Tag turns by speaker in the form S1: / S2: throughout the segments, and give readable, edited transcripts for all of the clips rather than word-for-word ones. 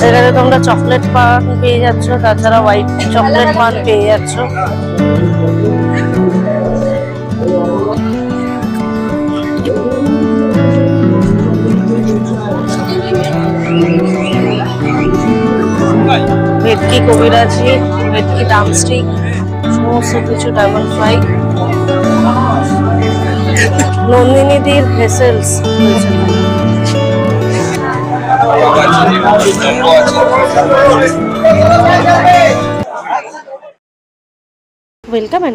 S1: এখানে তোমরা চকলেট পান পেয়ে যাচ্ছ, তাছাড়া হোয়াইট চকলেট পান পেয়ে যাচ্ছ। ভেটকি কবিরাজি, ভেটকি ড্রামস্টিক, সমস্ত কিছু, ডায়মন্ড ফ্রাই, নন্দিনীদির ভেসেলস রয়েছে।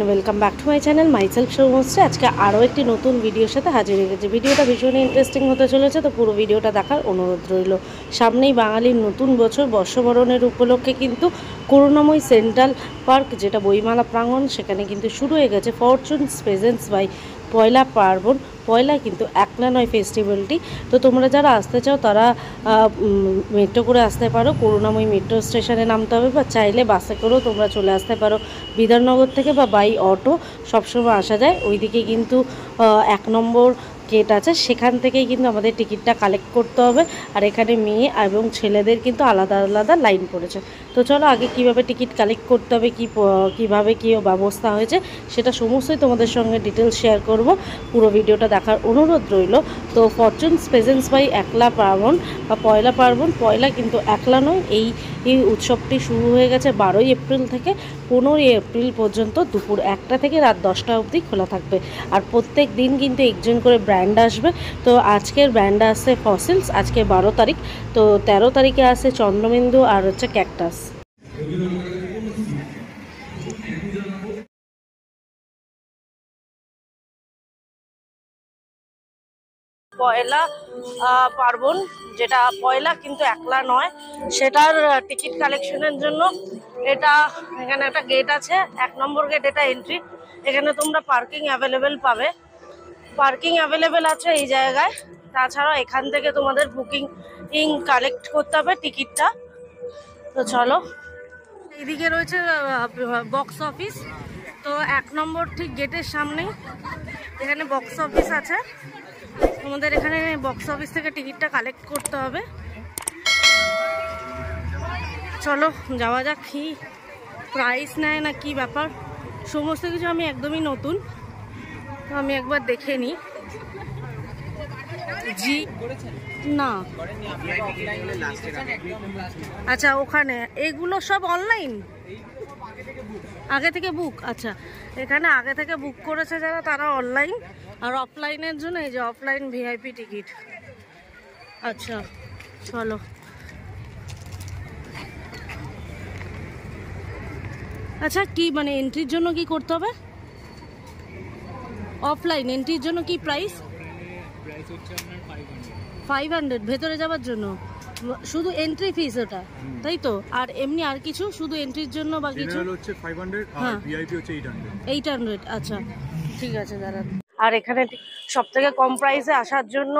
S1: Welcome back to my channel myself Subhashree. আজকে আরও একটি নতুন ভিডিওর সাথে হাজির হয়ে গেছে। ভিডিওটা ভীষণই ইন্টারেস্টিং হতে চলেছে, তো পুরো ভিডিওটা দেখার অনুরোধ রইল। সামনেই বাঙালির নতুন বছর, বর্ষবরণের উপলক্ষে কিন্তু করুণাময়ী সেন্ট্রাল পার্ক, যেটা বইমেলা প্রাঙ্গণ, সেখানে কিন্তু শুরু হয়ে গেছে ফরচুনস প্রেজেন্টস বাই পয়লা পার্বণ। পয়লা কিন্তু একলা নয় ফেস্টিভ্যালটি। তো তোমরা যারা আসতে চাও তারা মেট্রো করে আসতে পারো, করুণাময়ী মেট্রো স্টেশনে নামতে হবে, বা চাইলে বাসে করেও তোমরা চলে আসতে পারো বিধাননগর থেকে, বা বাই অটো সবসময় আসা যায়। ওইদিকে কিন্তু 1 নম্বর গেট আছে, সেখান থেকেই কিন্তু আমাদের টিকিটটা কালেক্ট করতে হবে। আর এখানে মেয়ে এবং ছেলেদের কিন্তু আলাদা আলাদা লাইন পড়েছে। তো চলো আগে কিভাবে টিকিট কালেক্ট করতে হবে, কীভাবে কী ব্যবস্থা হয়েছে, সেটা সমস্তই তোমাদের সঙ্গে ডিটেলস শেয়ার করব। পুরো ভিডিওটা দেখার অনুরোধ রইল। তো ফরচুনস প্রেজেন্টস বাই একলা পার্বণ বা পয়লা পার্বণ, পয়লা কিন্তু একলা নয়, এই উৎসবটি শুরু হয়ে গেছে 12ই এপ্রিল থেকে 15ই এপ্রিল পর্যন্ত দুপুর 1টা থেকে রাত 10টা অবধি খোলা থাকবে। আর প্রত্যেক দিন কিন্তু একজন করে ব্র্যান্ড আসবে। তো আজকের ব্র্যান্ড আসছে ফসিলস, আজকে 12 তারিখ। তো 13 তারিখে আসছে চন্দ্রবিন্দু আর হচ্ছে ক্যাকটাস। পয়লা পার্বণ, যেটা পয়লা কিন্তু একলা নয়, সেটার টিকিট কালেকশনের জন্য এখানে একটা গেট আছে, 1 নম্বর গেট, এটা এন্ট্রি। এখানে তোমরা পার্কিং অ্যাভেলেবেল পাবে, পার্কিং অ্যাভেলেবেল আছে এই জায়গায়। তাছাড়াও এখান থেকে তোমাদের বুকিং কালেক্ট করতে হবে টিকিটটা। তো চলো, এইদিকে রয়েছে বক্স অফিস। তো 1 নম্বর ঠিক গেটের সামনেই এখানে বক্স অফিস আছে। তোমাদের এখানে বক্স অফিস থেকে টিকিটটা কালেক্ট করতে হবে। চলো যাওয়া যাক, কি প্রাইস নেয় না কি ব্যাপার, সমস্ত কিছু আমি একদমই নতুন, তো আমি একবার দেখে নিই। জি না, আচ্ছা ওখানে এগুলো সব অনলাইন আগে থেকে বুক। আচ্ছা, এখানে আগে থেকে বুক করেছে যারা, তারা অনলাইন। আর অফলাইনের জন্য এই যে অফলাইন ভিআইপি টিকিট। আচ্ছা চলো, আচ্ছা কি মানে এন্ট্রির জন্য কি করতে হবে? অফলাইন এন্ট্রির জন্য কি প্রাইস? 500 ভেতরে যাওয়ার জন্য শুধু এন্ট্রি ফিস ওটা, তাই তো? আর এমনি আর কিছু শুধু এন্ট্রির জন্য বা কিছু? হচ্ছে 500 আর ভিআইপি হচ্ছে 800। আচ্ছা ঠিক আছে দাঁড়ান। আর এখানে সবথেকে কম প্রাইসে আসার জন্য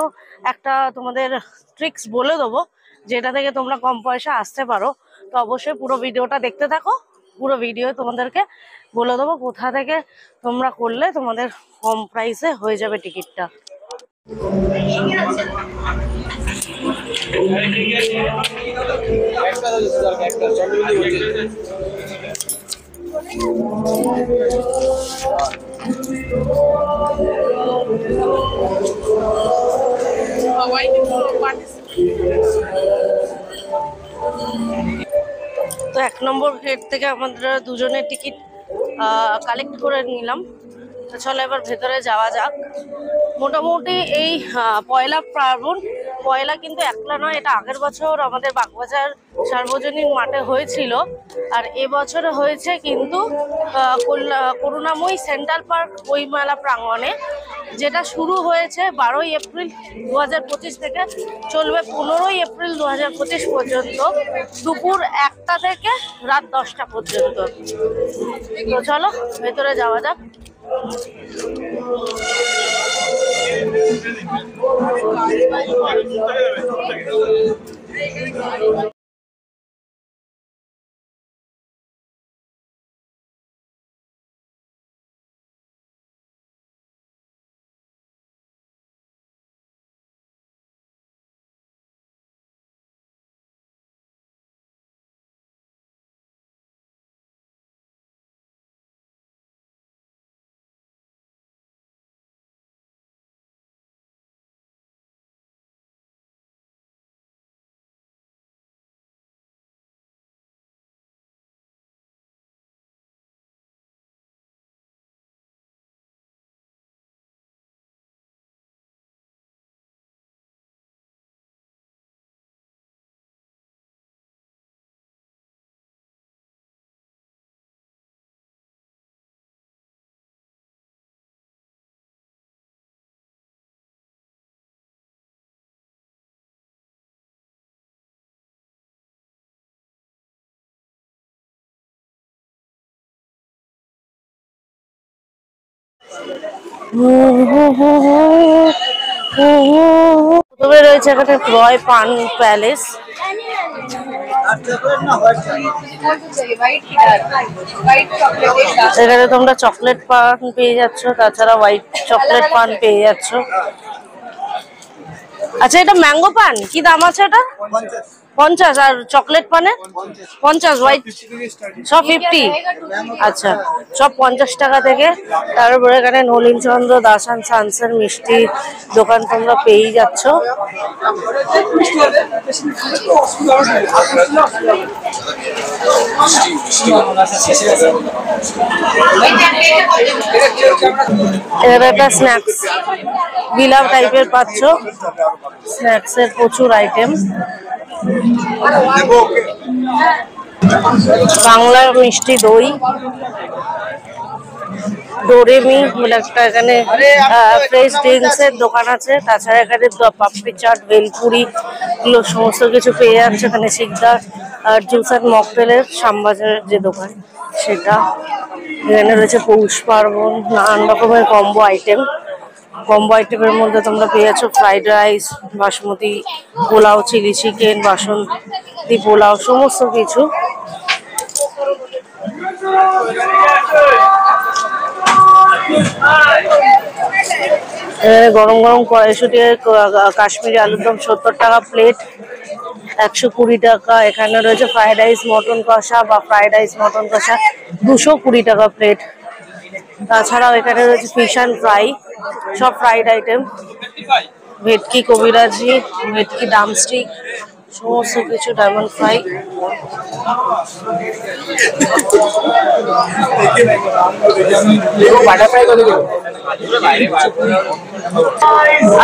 S1: একটা তোমাদের ট্রিক্স বলে দেবো, যেটা থেকে তোমরা কম পয়সা আসতে পারো। তো অবশ্যই পুরো ভিডিওটা দেখতে থাকো। পুরো ভিডিও তোমাদেরকে বলে দেবো কোথা থেকে তোমরা করলে তোমাদের কম প্রাইসে হয়ে যাবে টিকিটটা। তো 1 নম্বর গেট থেকে আমরা দুজনের টিকিট কালেক্ট করে নিলাম। তো চলো এবার ভেতরে যাওয়া যাক। মোটামুটি এই পয়লা পার্বণ, পয়লা কিন্তু একলা নয়, এটা আগের বছর আমাদের বাগবাজার সার্বজনীন মাঠে হয়েছিল। আর এবছরে হয়েছে কিন্তু করুণাময়ী সেন্ট্রাল পার্ক বইমেলা প্রাঙ্গণে, যেটা শুরু হয়েছে 12ই এপ্রিল 2025 থেকে, চলবে 15ই এপ্রিল 2025 পর্যন্ত, দুপুর 1টা থেকে রাত 10টা পর্যন্ত। তো চলো ভেতরে যাওয়া যাক। তবে রয়েছে এখানে রয় পান প্যালেস। এখানে তোমরা চকলেট পান পেয়ে যাচ্ছ, তাছাড়া হোয়াইট চকলেট পান পেয়ে যাচ্ছ। আচ্ছা, এটা ম্যাঙ্গো পান কি দাম আছে? এটা 50। আর চকলেট পানে 50, হোয়াইট সব 50। আচ্ছা, সব 50 টাকা থেকে। তারপরে এখানে নলিনচন্দ্র দাস অ্যান্ড সান্সের মিষ্টি দোকান তোমরা পেয়েই যাচ্ছ। এখানে একটা স্ন্যাক্স বিলাও টাইপের পাচ্ছ, স্ন্যাক্সের প্রচুর আইটেম। বাংলা মিষ্টি দই, ডোরেমি বলে একটা এখানে ফ্রেশ ড্রিঙ্কস এর দোকান আছে। তাছাড়া এখানে পাপড়ি চাট, ভেলপুরি এগুলো সমস্ত কিছু পেয়ে যাচ্ছে এখানে। শিকদার আর জুস অ্যান্ড মকটেলের শ্যামবাজারের যে দোকান সেটা। এখানে রয়েছে পৌষ পার্বণ, নানান রকমের কম্বো আইটেম। কম্বো আইটেমের মধ্যে তোমরা পেয়ে যাচ্ছ fried rice, basmati pulao, chilli chicken, basanti pulao, সমস্ত কিছু। গরম গরম কড়াইশুঁটি কাশ্মীরি আলুর দম 70 টাকা প্লেট, 120 টাকা। এখানে রয়েছে ফ্রাইড রাইস মটন কষা বা ফ্রাইড রাইস মটন কষা 220 টাকা প্লেট। তাছাড়াও এখানে রয়েছে ফিশ অ্যান্ড ফ্রাই, সব ফ্রাইড আইটেম। ভেটকি কবিরাজি, ভেটকি ডামস্টিক, সমস্ত কিছু, ডায়মন্ড ফ্রাই।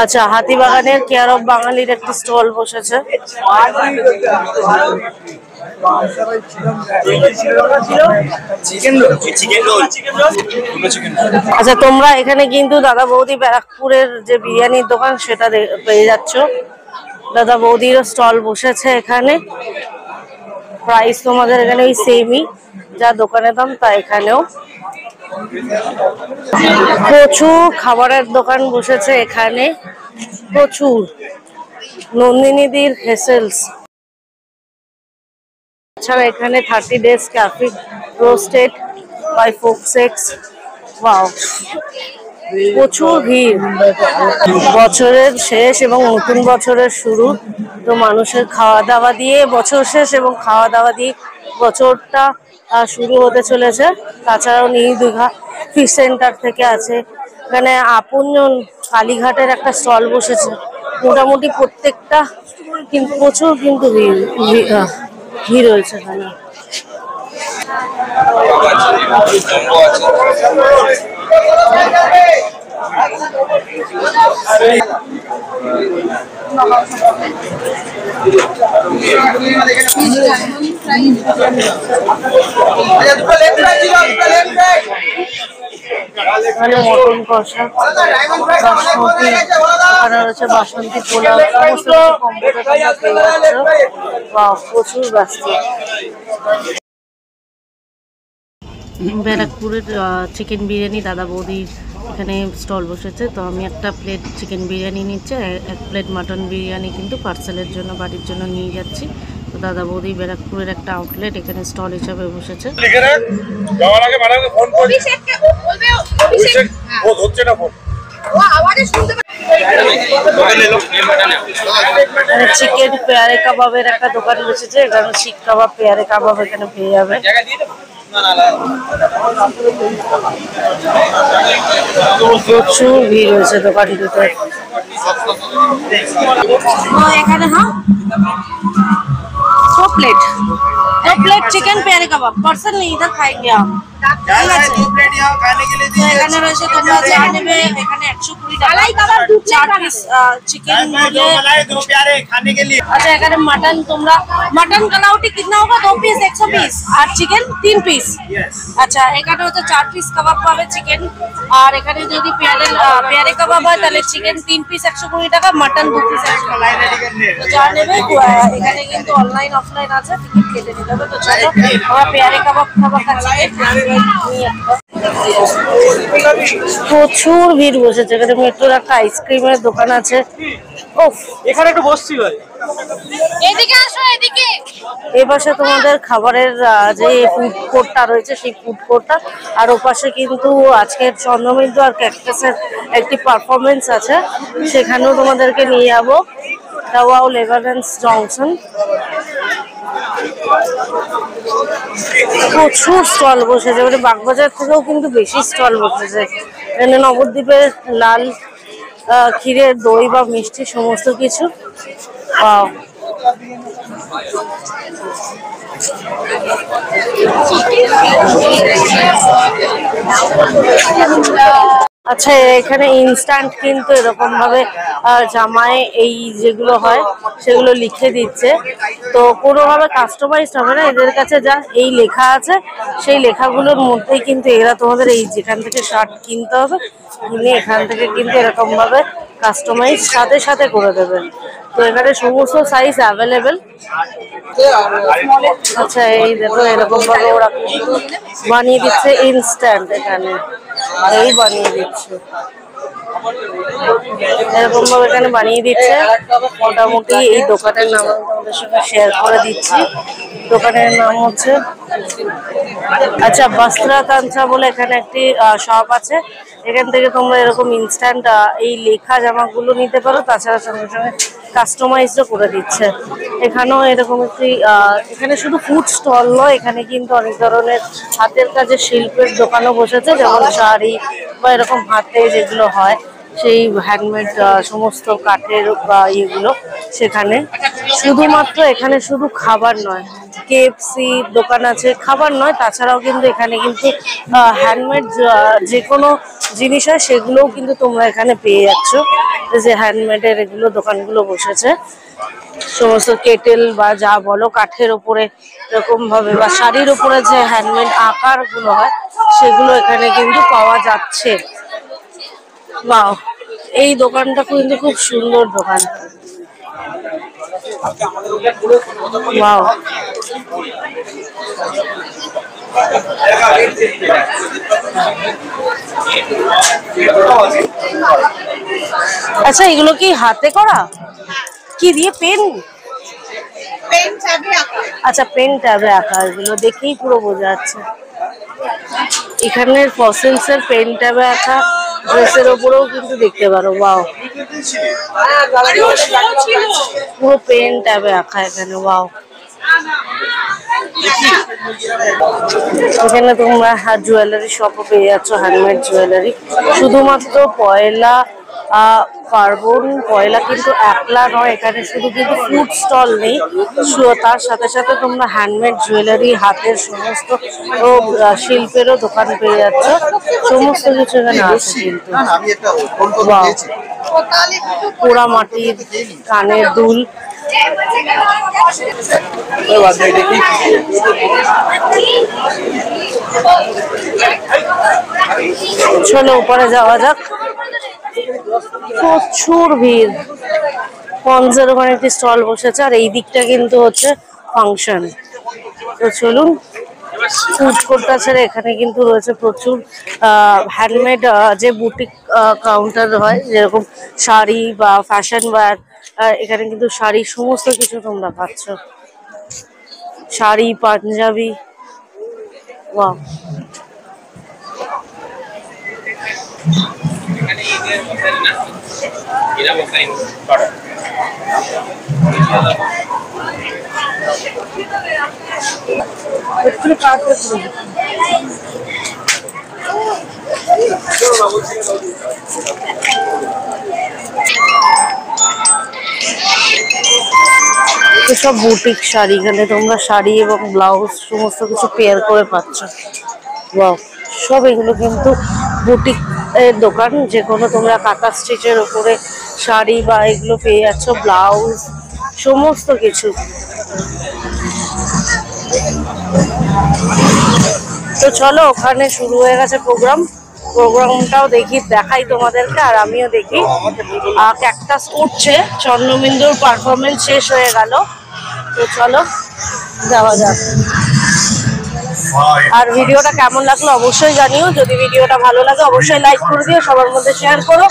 S1: আচ্ছা, হাতিবাগানের কেয়ার অফ বাঙালির একটি স্টল বসেছে। আচ্ছা, তোমরা এখানে কিন্তু দাদা বৌদি ব্যারাকপুরের যে বিরিয়ানির দোকান সেটা পেয়ে যাচ্ছ। দাদা বৌদিরও স্টল বসেছে এখানে। প্রাইস তোমাদের এখানে ওই সেমই, যা দোকানে দাম তা এখানেও। প্রচুর খাবারের দোকান বসেছে এখানে, প্রচুর। নন্দিনীদির হেসেলস, এছাড়া এখানে 30 ডেজ ক্যাফে রোস্টেড বাই ফোকসেক্স। ওয়াও, প্রচুর ভিড়। বছরের শেষ এবং নতুন বছরের শুরু, তো মানুষের খাওয়া দাওয়া দিয়ে বছর শেষ এবং খাওয়া দাওয়া দিয়ে বছরটা শুরু হতে চলেছে। তাছাড়াও নিউ দীঘা ফিশ সেন্টার থেকে আছে এখানে। আপনজন কালীঘাটের একটা স্টল বসেছে। মোটামুটি প্রত্যেকটা কিন্তু প্রচুর কিন্তু ভিড় হয়েছে এখানে। এখানে মটন কষা, বাসমতি, এখানে রয়েছে বাসন্তী পোলাও, সমস্ত কম্বোটা তোমরা পেয়ে যাচ্ছ। প্রচুর ব্যস্ত। ব্যারাকপুরের চিকেন বিরিয়ানি দাদা বৌদির এখানে স্টল বসেছে। তো আমি একটা প্লেট চিকেন বিরিয়ানি নিচ্ছি, এক প্লেট মাটন বিরিয়ানি কিন্তু পার্সেলের জন্য বাড়ির জন্য নিয়ে যাচ্ছি। তো দাদা বৌদি ব্যারাকপুরের একটা আউটলেট এখানে স্টল হিসাবে বসেছে। চিকেন পেয়ারে কাবাবের একটা দোকান বসেছে, এখানে শিক কাবাব, পেয়ারে কাবাব এখানে পেয়ে যাবে। প্রচুর ভিড় হয়েছে দোকানটিতে। এখানে दो प्लेट चिकन प्यारे कबाब पर्सन नहीं इधर खाएंगे आप। এখানে রয়েছে তোমরা যা নেবে এখানে 120 টাকা 4 পিস চিকেন दो प्यारे खाने के लिए। अच्छा, এখানে मटन তোমরা मटन कलाउटी कितना होगा? 2 पीस 120 আর চিকেন 3 পিস। আচ্ছা, এখানে হচ্ছে 4 পিস কাবাব পাবে চিকেন। আর এখানে যদি পেয়ারে কাবাব হয় তাহলে চিকেন 3 পিস 120 টাকা, মটন 2 পিস 120 টাকা। তো যা নেবে এখানে কিন্তু অনলাইন অফলাইন আছে, টিকিট কেটে নিতে হবে। তো চলো আমরা পেয়ারে কাবাব খাবার কাছে প্রচুর ভিড় বসেছে। এখানে মেট্রোর একটা আইসক্রিমের দোকান আছে। ওফ,
S2: এখানে একটু বসছি ভাই।
S3: এদিকে আসো, এদিকে।
S1: এই পাশে তোমাদের খাবারের যে ফুড কোর্টটা রয়েছে সেই ফুড কোর্টটা, আর ওপাশে কিন্তু আজকের চন্দ্রবিন্দু আর ক্যাকটাসের একটি পারফরমেন্স আছে, সেখানেও তোমাদেরকে নিয়ে যাবো। টাওয়াও লেভারেন্স জংশন। প্রচুর স্টল বসেছে, মানে বাগবাজার থেকেও কিন্তু বেশি স্টল বসেছে। এখানে নবদ্বীপের লাল ক্ষীরের দই বা মিষ্টি সমস্ত কিছু। আচ্ছা, এখানে ইনস্ট্যান্ট কিন্তু এরকম ভাবে জামায় এই যেগুলো হয় সেগুলো লিখে দিচ্ছে। তো কোনোভাবে কাস্টমাইজ হবে না, এদের কাছে যা এই লেখা আছে সেই লেখাগুলোর মধ্যেই কিন্তু এরা তোমাদের এই যেখান থেকে শার্ট কিনতে হবে কিনে এখান থেকে কিন্তু এরকম ভাবে কাস্টমাইজ সাথে সাথে করে দেবে। তো এখানে সমস্ত সাইজ অ্যাভেলেবেল। আচ্ছা, এই দেখো এরকম ভাবে ওরা কিন্তু বানিয়ে দিচ্ছে ইনস্ট্যান্ট, এখানে এই বানিয়ে দিচ্ছে এরকম ভাবে এখানে বানিয়ে দিচ্ছে। মোটামুটি এই দোকানের নাম আমি তোমাদের সঙ্গে শেয়ার করে দিচ্ছি। দোকানের নাম হচ্ছে আচ্ছা বস্ত্রা তান্ত্রা বলে এখানে একটি শপ আছে। এখান থেকে তোমরা এরকম ইনস্ট্যান্ট এই লেখা জামাগুলো নিতে পারো, তাছাড়া সঙ্গে সঙ্গে কাস্টমাইজও করে দিচ্ছে। এখানেও এরকম একটি এখানে শুধু ফুড স্টল নয়, এখানে কিন্তু অনেক ধরনের হাতের কাজের শিল্পের দোকানও বসেছে, যেমন শাড়ি বা এরকম হাতে যেগুলো হয় সেই হ্যান্ডমেড সমস্ত কাঠের বা ইয়েগুলো সেখানে। শুধুমাত্র এখানে শুধু খাবার নয়, কেএফসি দোকান আছে, খাবার নয় তাছাড়াও কিন্তু এখানে কিন্তু হ্যান্ডমেড যে কোনো জিনিস হয় সেগুলোও কিন্তু তোমরা এখানে পেয়ে যাচ্ছ। যে হ্যান্ডমেডের এগুলো দোকানগুলো বসেছে, সমস্ত কেটেল বা যা বলো কাঠের ওপরে এরকম ভাবে বা শাড়ির উপরে যে হ্যান্ডমেড আকার গুলো হয় সেগুলো এখানে কিন্তু পাওয়া যাচ্ছে। বাহ, এই দোকানটা কিন্তু খুব সুন্দর দোকান। বাহ, আচ্ছা এগুলো কি হাতে করা? কি দিয়ে? পেন? আচ্ছা, পেন ট্যাবে আঁকা। এগুলো দেখেই পুরো বোঝা যাচ্ছে এখানের ফসিলসের পেন ট্যাবে আঁকা ড্রেসের ওপরেও কিন্তু দেখতে পারো। ওয়াও, পুরো পেন ট্যাবে আঁকা এখানে। ওয়াও, এখানে তোমরা জুয়েলারি শপও পেয়ে যাচ্ছ, হ্যান্ডমেড জুয়েলারি। শুধুমাত্র পয়লা পার্বণ পয়লা কিন্তু একলা নয়, এখানে শুধু কিন্তু ফুড স্টল নেই, তার সাথে সাথে তোমরা হ্যান্ডমেড জুয়েলারি হাতের সমস্ত শিল্পেরও দোকান পেয়ে যাচ্ছ। সমস্ত কিছু এখানে আছে কিন্তু। পোড়া মাটির কানের দুল, চলো উপরে যাওয়া যাক। প্রচুর ভিড়। পঞ্চের ওখানে একটি স্টল বসেছে, আর এই দিকটা কিন্তু হচ্ছে ফাংশন। তো চলুন, ফুড কোর্টটা ছেড়ে এখানে কিন্তু রয়েছে প্রচুর হ্যান্ডমেড যে বুটিক কাউন্টার হয়, যেরকম শাড়ি বা ফ্যাশন ওয়্যার। এখানে কিন্তু শাড়ি সমস্ত কিছু তোমরা পাচ্ছ, শাড়ি, পাঞ্জাবি। ওয়াও, সব বুটিক শাড়ি। এখানে তোমরা শাড়ি এবং ব্লাউজ সমস্ত কিছু পেয়ার করে পাচ্ছ। ওয়াও, সব এগুলো কিন্তু বুটিক এর দোকান, যে কোনো তোমরা কাঁথা স্টিচের উপরে শাড়ি বা এগুলো পেয়ে যাচ্ছ, ব্লাউজ সমস্ত কিছু। তো চলো, ওখানে শুরু হয়ে গেছে প্রোগ্রামটাও দেখাই তোমাদেরকে, আর আমিও দেখি। ক্যাকটাস উঠছে, চন্দ্রবিন্দুর পারফরমেন্স শেষ হয়ে গেল। তো চলো যাওয়া যাক। আর ভিডিওটা কেমন লাগলো অবশ্যই জানিও। যদি ভিডিওটা ভালো লাগে অবশ্যই লাইক করে দিও, সবার মধ্যে শেয়ার করো।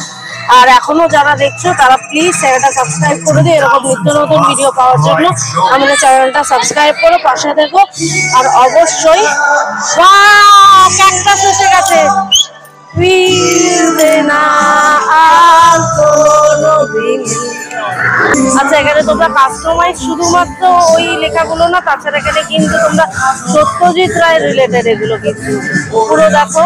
S1: আর এখনো যারা দেখছো তারা প্লিজ চ্যানেলটা সাবস্ক্রাইব করে দিও। এরকম নিত্য নতুন ভিডিও পাওয়ার জন্য আমাদের চ্যানেলটা সাবস্ক্রাইব করো, পাশে থেকো। আর অবশ্যই ক্যাকটাস এসে গেছে, আচ্ছা এখানে তোমরা কাস্টমাইজ শুধুমাত্র ওই লেখাগুলো না, তাছাড়া এখানে কিন্তু তোমরা সত্যজিৎ রায় রিলেটেড এগুলো কিন্তু পুরো দেখো,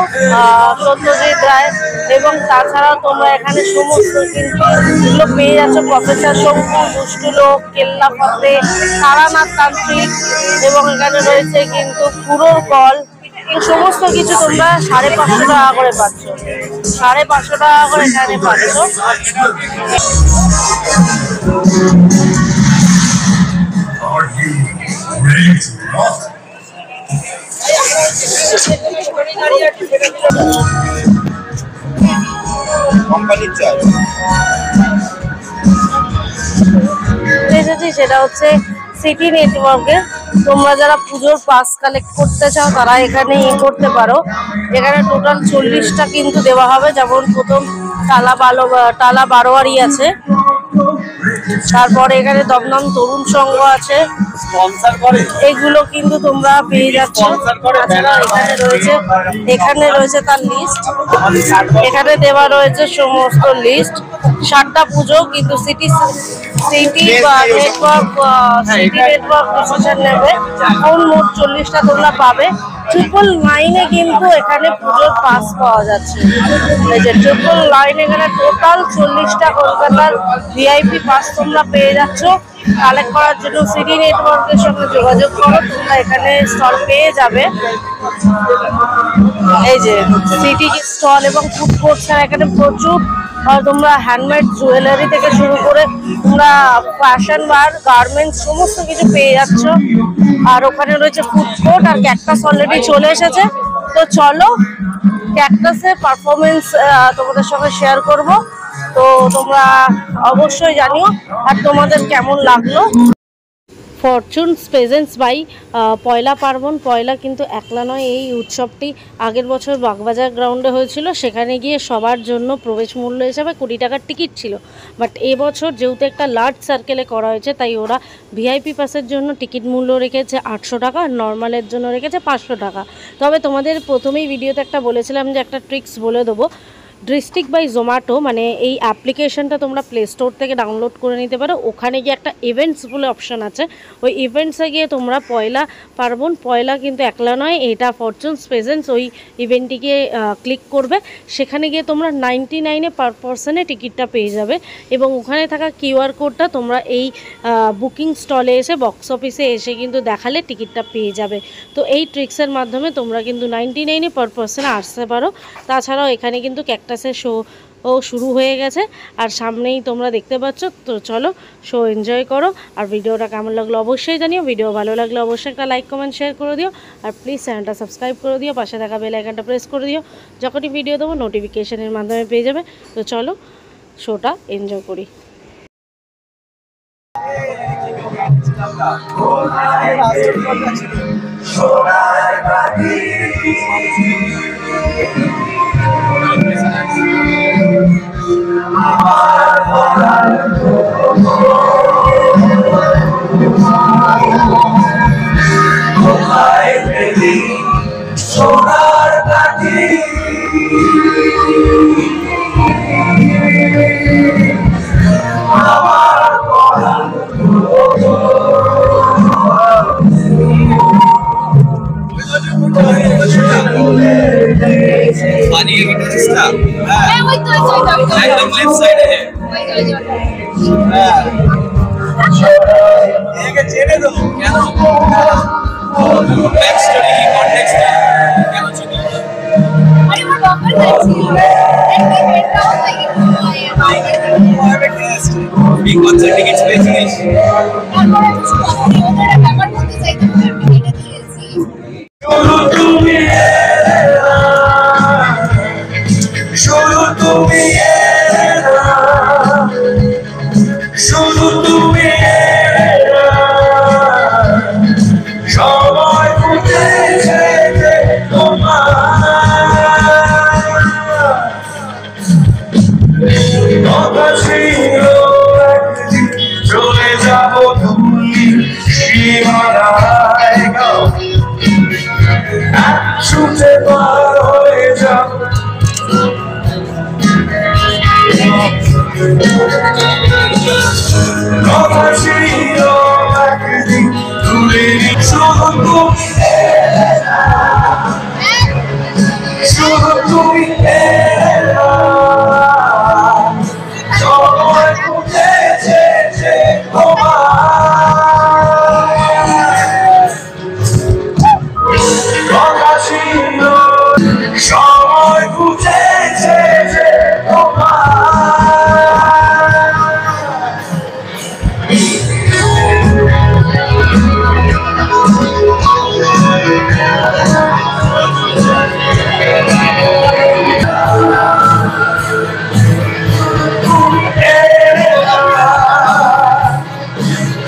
S1: সত্যজিৎ রায়। এবং তাছাড়াও তোমরা এখানে সমস্ত কিন্তু এগুলো পেয়ে যাচ্ছ, প্রফেসর শঙ্কু, দুষ্টু লোক, কেল্লা ফতে, তারানাথ তান্ত্রিক, এবং এখানে রয়েছে কিন্তু পুরোর কল। সমস্ত কিছু তোমরা 550 টাকা করে পাচ্ছ, 550 টাকা করে এখানে পাচ্ছ। সেটা হচ্ছে সিটি নেটওয়ার্কের। তোমরা যারা পুজোর পাস কালেক্ট করতে চাও তারা এখানে করতে পারো। এখানে টোটাল 40টা কিন্তু দেওয়া হবে। যেমন প্রথম টালা বারোয়ারি আছে, তারপরে এখানে দমদম তরুণ সংঘ আছে, এগুলো কিন্তু তোমরা পেয়ে যাচ্ছ। তাছাড়া এখানে রয়েছে তার লিস্ট, এখানে দেওয়া রয়েছে সমস্ত লিস্ট। 7টা পুজো কিন্তু সিটি নেটওয়ার্ক ডিসিশন নেবে কোন মোট 40টা তোমরা পাবে। 999 কিন্তু এখানে পুজোর পাস পাওয়া যাচ্ছে। এই যে 999 এখানে টোটাল 40টা কলকাতার ভিআইপি পাস তোমরা পেয়ে যাচ্ছ। কালেক্ট করার জন্য সিটি নেটওয়ার্কের সঙ্গে যোগাযোগ করো, তোমরা এখানে স্টল পেয়ে যাবে। এই যে সিটি স্টল এবং ফুড কোর্ট ছাড়া এখানে প্রচুর তোমরা হ্যান্ডমেড জুয়েলারি থেকে শুরু করে তোমরা ফ্যাশন বার, গার্মেন্টস সমস্ত কিছু পেয়ে যাচ্ছ। আর ওখানে রয়েছে ফুড কোর্ট। আর ক্যাকটাস অলরেডি চলে এসেছে, তো চলো ক্যাকটাসের পারফরমেন্স তোমাদের সঙ্গে শেয়ার করব। তো তোমরা অবশ্যই জানিও আর তোমাদের কেমন লাগলো। ফরচুনস প্রেজেন্টস বাই পয়লা পার্বণ। পয়লা কিন্তু একলা নয়, এই উৎসবটি আগের বছর বাগবাজার গ্রাউন্ডে হয়েছিল। সেখানে গিয়ে সবার জন্য প্রবেশ মূল্য হিসাবে 20 টাকার টিকিট ছিল। বাট এবছর যেহেতু একটা লার্জ সার্কেলে করা হয়েছে, তাই ওরা ভিআইপি পাসের জন্য টিকিট মূল্য রেখেছে 800 টাকা, আর নর্মালের জন্য রেখেছে 500 টাকা। তবে তোমাদের প্রথমেই ভিডিওতে একটা বলেছিলাম যে একটা ট্রিক্স বলে দেবো। ডিস্ট্রিক্ট বাই জোম্যাটো মানে এই অ্যাপ্লিকেশনটা তোমরা প্লে স্টোর থেকে ডাউনলোড করে নিতে পারো। ওখানে গিয়ে একটা ইভেন্টস বলে অপশান আছে, ওই ইভেন্টসে গিয়ে তোমরা পয়লা পার্বণ, পয়লা কিন্তু একলা নয়, এটা ফরচুনস প্রেজেন্টস, ওই ইভেন্টটিকে ক্লিক করবে। সেখানে গিয়ে তোমরা 99-এ পার পার্সনে টিকিটটা পেয়ে যাবে। এবং ওখানে থাকা কিউআর কোডটা তোমরা এই বুকিং স্টলে এসে, বক্স অফিসে এসে কিন্তু দেখালে টিকিটটা পেয়ে যাবে। তো এই ট্রিক্সের মাধ্যমে তোমরা কিন্তু 99-এ পার পার্সনে আসতে পারো। তাছাড়াও এখানে কিন্তু ক্যাকটাসের শো শুরু হয়ে গেছে, আর সামনেই তোমরা দেখতে পাচ্ছ। তো চলো শো এনজয় করো। আর ভিডিওটা কেমন লাগলো অবশ্যই জানিও। ভিডিও ভালো লাগলে অবশ্যই একটা লাইক কমেন্ট শেয়ার করে দিও। আর প্লিজ চ্যানেলটা সাবস্ক্রাইব করে দিও, পাশে থাকা বেল আইকনটা প্রেস করে দিও। যখনই ভিডিও দেবো নোটিফিকেশনের মাধ্যমে পেয়ে যাবে। তো চলো শোটা এনজয় করি।
S2: एकदम लेफ्ट साइड है चेने दो क्या बैक स्टोरी की कॉन्टेक्स्ट क्या चाहिए अरे वो डॉक्टर এই কনসার্ট টিকিট পেয়েছিস তারপরে ওদের ব্যাপার করতে চাইতে হবে টিকিট দিয়েছি শুধু তুমি শুধু তুমি সময় ফুটেছে তুমি শুধু তুমি সময় খুঁজেছে যে তোমার কথা ছিল সময় খুঁজেছে যে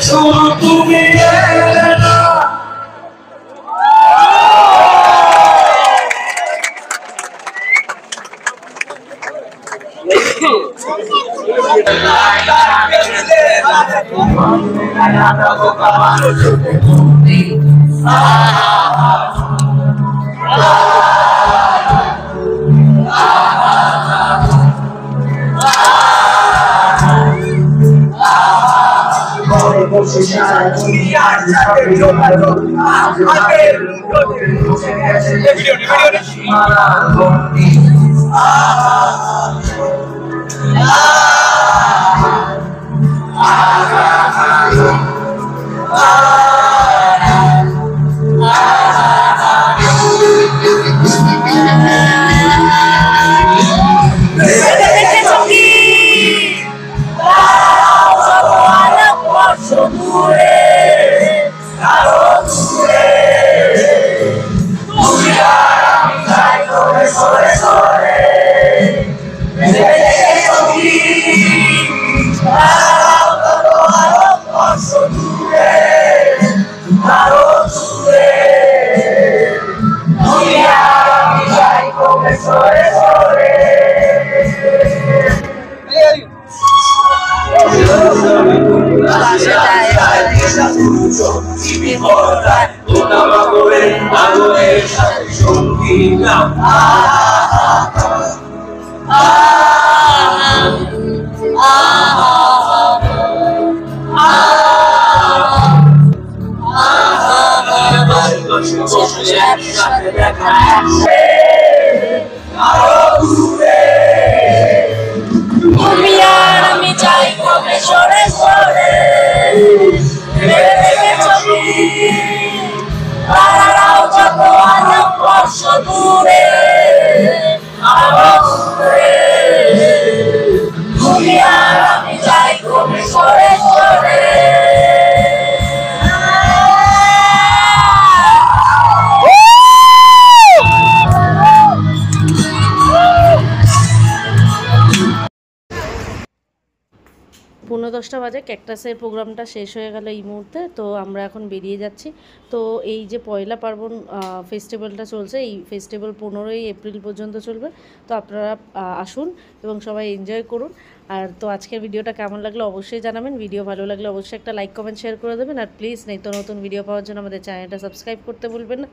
S2: শুধু তুমি এলে না।
S3: তুমি আর আমি চাই কবে সরে সরে ভেবে দেখেছো কি তারাও যত আলো বর্ষ দূরে আরো দূরে তুমি আর আমি চাই কবে সরে সরে
S1: পৌনে 10টা বাজে, ক্যাকটাসের প্রোগ্রামটা শেষ হয়ে গেল এই মুহূর্তে। তো আমরা এখন বেরিয়ে যাচ্ছি। তো এই যে পয়লা পার্বণ ফেস্টিভ্যালটা চলছে, এই ফেস্টিভ্যাল 15ই এপ্রিল পর্যন্ত চলবে। তো আপনারা আসুন এবং সবাই এনজয় করুন। আর তো আজকের ভিডিওটা কেমন লাগলো অবশ্যই জানাবেন। ভিডিও ভালো লাগলে অবশ্যই একটা লাইক কমেন্ট শেয়ার করে দেবেন। আর প্লিজ নিত্য নতুন ভিডিও পাওয়ার জন্য আমাদের চ্যানেলটা সাবস্ক্রাইব করতে ভুলবেন না।